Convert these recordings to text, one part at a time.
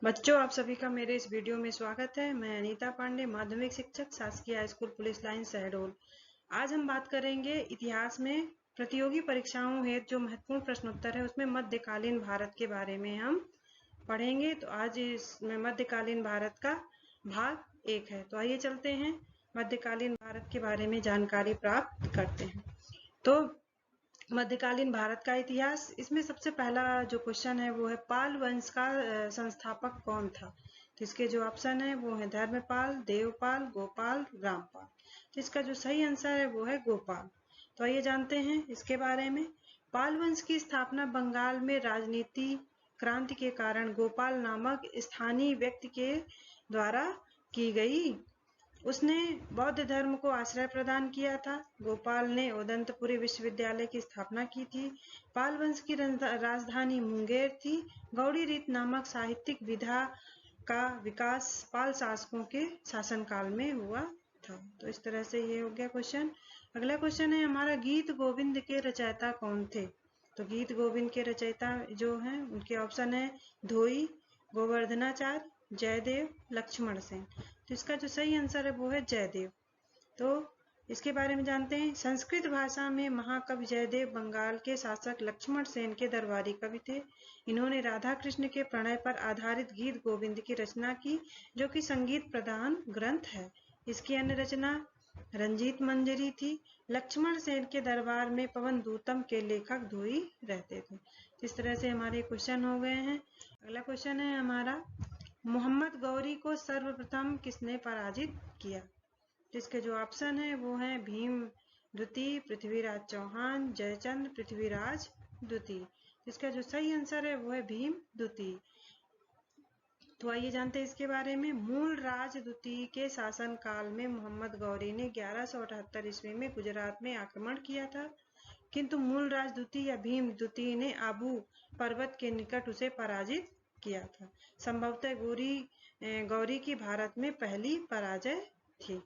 बच्चों, आप सभी का मेरे इस वीडियो में स्वागत है। मैं अनीता पांडे, माध्यमिक शिक्षक, शासकीय high school police line Shahdol. आज हम बात करेंगे इतिहास में प्रतियोगी परीक्षाओं हेतु जो महत्वपूर्ण प्रश्नोत्तर है उसमें मध्यकालीन भारत के बारे में हम पढ़ेंगे। तो आज इसमें मध्यकालीन भारत का भाग 1 है। तो आइए चलते हैं मध्यकालीन भारत के बारे में जानकारी प्राप्त करते हैं। तो मध्यकालीन भारत का इतिहास, इसमें सबसे पहला जो क्वेश्चन है वो है पाल वंश का संस्थापक कौन था। तो इसके जो ऑप्शन है वो है धर्मपाल, देवपाल, गोपाल, रामपाल। तो इसका जो सही आंसर है वो है गोपाल। तो आइए जानते हैं इसके बारे में। पाल वंश की स्थापना बंगाल में राजनीति क्रांति के कारण गोपाल नामक स्थानीय व्यक्ति के द्वारा की गई। उसने बौद्ध धर्म को आश्रय प्रदान किया था। गोपाल ने उदंतपुरी विश्वविद्यालय की स्थापना की थी। पाल वंश की राजधानी मुंगेर थी। गौड़ी रीत नामक साहित्यिक विधा का विकास पाल शासकों के शासनकाल में हुआ था। तो इस तरह से ये हो गया क्वेश्चन। अगला क्वेश्चन है हमारा, गीत गोविंद के रचयिता कौन थे। तो गीत गोविंद के रचयिता जो हैं उनके ऑप्शन है धोई, गोवर्धनाचार्य, जयदेव, लक्ष्मण सेन। तो इसका जो सही आंसर है वो है जयदेव। तो इसके बारे में जानते हैं। संस्कृत भाषा में महाकवि जयदेव बंगाल के शासक लक्ष्मण सेन के दरबारी कवि थे। इन्होंने राधा कृष्ण के प्रणय पर आधारित गीत गोविंद की रचना की, जो कि संगीत प्रधान ग्रंथ है। इसकी अन्य रचना रंजीत मंजरी थी। लक्ष्मण सेन के दरबार में पवन दूतम के लेखक धोई रहते थे। इस तरह से हमारे क्वेश्चन हो गए हैं। अगला क्वेश्चन है हमारा, मोहम्मद गौरी को सर्वप्रथम किसने पराजित किया। तो इसके जो ऑप्शन है वो है भीम द्वितीय, पृथ्वीराज चौहान, जयचंद्र, पृथ्वीराज द्वितीय। इसका जो सही आंसर है वो है भीम द्वितीय। तो आइए जानते हैं इसके बारे में। मूल राज द्वितीय के शासन काल में मोहम्मद गौरी ने 1178 ईस्वी में गुजरात में आक्रमण किया था, किंतु मूल राज द्वितीय या भीम द्वितीय ने आबू पर्वत के निकट उसे पराजित किया था। संभवतः गौरी की भारत में पहली पराजय थी।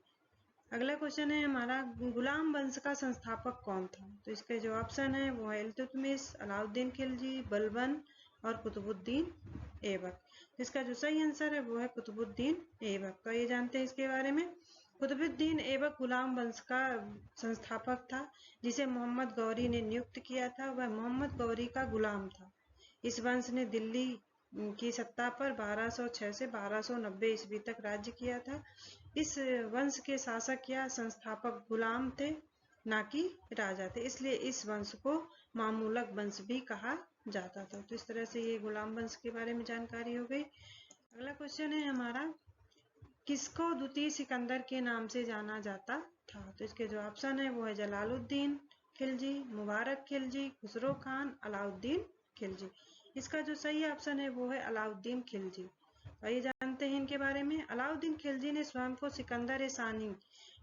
अगला क्वेश्चन है हमारा, गुलाम वंश का संस्थापक कौन था। तो इसके जो ऑप्शन है वो है इल्तुतमिश, अलाउद्दीन खिलजी, बलबन और कुतुबुद्दीन ऐबक। इसका जो सही आंसर है वो है कुतुबुद्दीन ऐबक। तो ये जानते हैं इसके बारे में। कुतुबुद्दीन ऐबक गुलाम वंश का संस्थापक था, जिसे मोहम्मद गौरी ने नियुक्त किया था। वह मोहम्मद गौरी का गुलाम था। इस वंश ने दिल्ली की सत्ता पर 1206 से 1290 ईस्वी तक राज्य किया था। इस वंश के शासक या संस्थापक गुलाम थे, ना कि राजा थे, इसलिए इस वंश को मामूलक वंश भी कहा जाता था। तो इस तरह से ये गुलाम वंश के बारे में जानकारी हो गई। अगला क्वेश्चन है हमारा, किसको द्वितीय सिकंदर के नाम से जाना जाता था। तो इसके जो ऑप्शन है वो है जलालुद्दीन खिलजी, मुबारक खिलजी, खुसरो खान, अलाउद्दीन खिलजी। इसका जो सही ऑप्शन है वो है अलाउद्दीन खिलजी। आइए जानते हैं इनके बारे में। अलाउद्दीन खिलजी ने स्वयं को सिकंदर सानी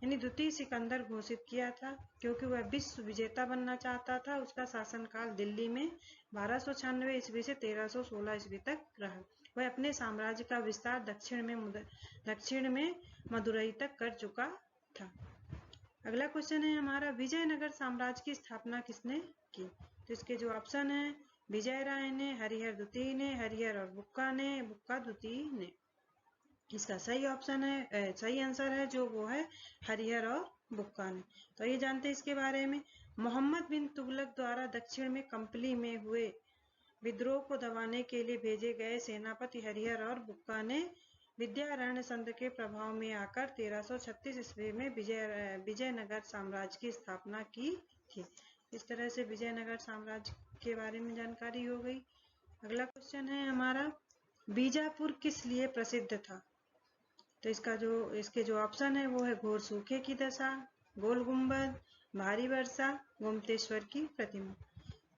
यानी द्वितीय सिकंदर घोषित किया था, क्योंकि वह विश्व विजेता बनना चाहता था। उसका शासनकाल दिल्ली में 1296 ईस्वी से 1316 ईस्वी तक रहा। वह अपने साम्राज्य का विस्तार दक्षिण में मदुरई तक कर चुका था। अगला क्वेश्चन है हमारा, विजयनगर साम्राज्य की स्थापना किसने की। तो इसके जो ऑप्शन है, विजय राय ने, हरिहर द्वितीय ने, हरिहर और बुक्का ने, बुक्का द्वितीय ने। इसका सही ऑप्शन है, सही आंसर है जो वो है हरिहर और बुक्का ने। तो ये जानते हैं इसके बारे में। मोहम्मद बिन तुगलक द्वारा दक्षिण में कंपली में हुए विद्रोह को दबाने के लिए भेजे गए सेनापति हरिहर और बुक्का ने विद्यारण्य संधि के प्रभाव में आकर 1336 ईस्वी में विजयनगर साम्राज्य की स्थापना की थी। इस तरह से विजयनगर साम्राज्य के बारे में जानकारी हो गई। अगला क्वेश्चन है हमारा, बीजापुर किस लिए प्रसिद्ध था। तो इसके जो ऑप्शन है वो है घोर सूखे की दशा, गोल गुंबद, भारी वर्षा, गोमतेश्वर की प्रतिमा।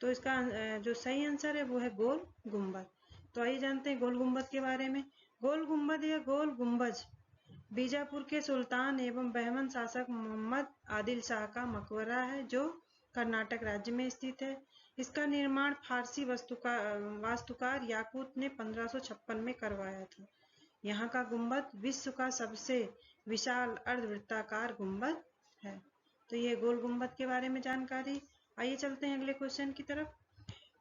तो इसका जो सही आंसर है वो है गोल गुंबद। तो आइए जानते हैं गोल गुंबद के बारे में। गोल गुंबद या गोल गुंबज बीजापुर के सुल्तान एवं बहमन शासक मोहम्मद आदिल शाह का मकबरा है, जो कर्नाटक राज्य में स्थित है। इसका निर्माण फारसी वास्तुकार याकूत ने 1556 में करवाया था। यहाँ का गुंबद विश्व का सबसे विशाल अर्धवृत्ताकार गुंबद है। तो ये गोल गुंबद के बारे में जानकारी। आइए चलते हैं अगले क्वेश्चन की तरफ।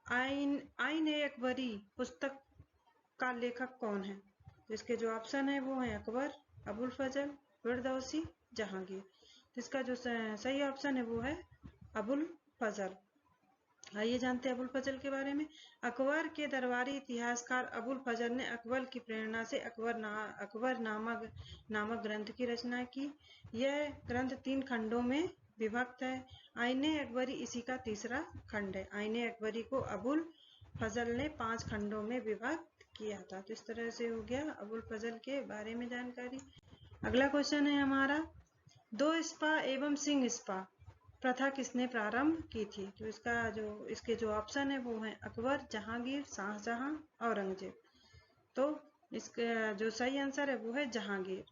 आइन आइन ए अकबरी पुस्तक का लेखक कौन है? तो इसके जो ऑप्शन है वो है अकबर, अबुल फजल, फिरदौसी, जहांगीर। तो इसका जो सही ऑप्शन है वो है अबुल फजल। आइए जानते हैं अबुल फजल के बारे में। अकबर के दरबारी इतिहासकार अबुल फजल ने अकबर की प्रेरणा से अकबर नामक ग्रंथ की रचना की। यह ग्रंथ 3 खंडों में विभक्त है। आईने अकबरी इसी का तीसरा खंड है। आईने अकबरी को अबुल फजल ने 5 खंडों में विभक्त किया था। तो इस तरह से हो गया अबुल फजल के बारे में जानकारी। अगला क्वेश्चन है हमारा, 2 स्पा एवं सिंह स्पा प्रथा किसने प्रारंभ की थी? तो इसके जो ऑप्शन है वो है अकबर, जहांगीर, शाहजहां, औरंगजेब। तो इसका जो सही आंसर है वो है जहांगीर।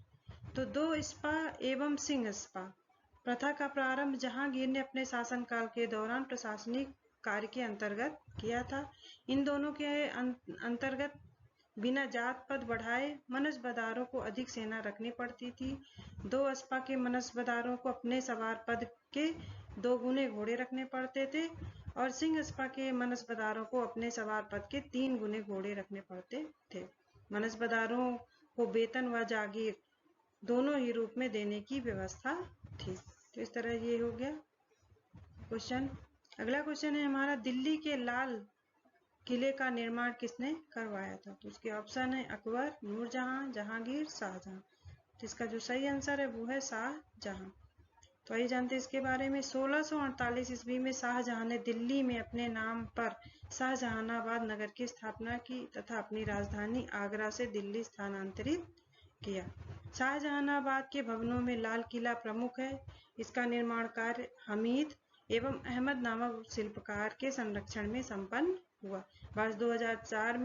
तो 2 स्पा एवं सिंह स्पा प्रथा का प्रारंभ जहांगीर ने अपने शासनकाल के दौरान प्रशासनिक कार्य के अंतर्गत किया था। इन दोनों के अंतर्गत बिना जात पद बढ़ाए मनसबदारों को अधिक सेना रखनी पड़ती थी। 2 स्पा के मनसबदारों को अपने सवार पद के 2 गुने घोड़े रखने पड़ते थे और सिंह स्पा के मनसबदारों को अपने सवार पद के 3 गुने घोड़े रखने पड़ते थे। मनसबदारों को वेतन व जागीर दोनों ही रूप में देने की व्यवस्था थी। तो इस तरह ये हो गया क्वेश्चन। अगला क्वेश्चन है हमारा, दिल्ली के लाल किले का निर्माण किसने करवाया था? तो इसके ऑप्शन है अकबर, नूरजहां, जहांगीर, शाहजहां। तो इसका जो सही आंसर है वो है शाहजहां। तो आइए जानते हैं इसके बारे में। 1648 ईस्वी में शाहजहां ने दिल्ली में अपने नाम पर शाहजहानाबाद नगर की स्थापना की तथा अपनी राजधानी आगरा से दिल्ली स्थानांतरित किया। शाहजहानाबाद के भवनों में लाल किला प्रमुख है। इसका निर्माण कार्य हमीद एवं अहमद नामक शिल्पकार के संरक्षण में संपन्न हुआ। वर्ष 2007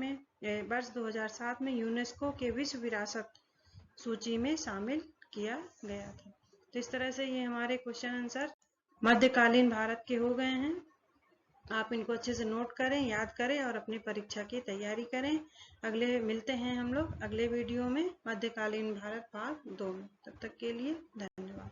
में यूनेस्को के विश्व विरासत सूची में शामिल किया गया था। तो इस तरह से ये हमारे क्वेश्चन आंसर मध्यकालीन भारत के हो गए हैं। आप इनको अच्छे से नोट करें, याद करें और अपनी परीक्षा की तैयारी करें। अगले मिलते हैं हम लोग अगले वीडियो में मध्यकालीन भारत भाग 2 में। तब तक के लिए धन्यवाद।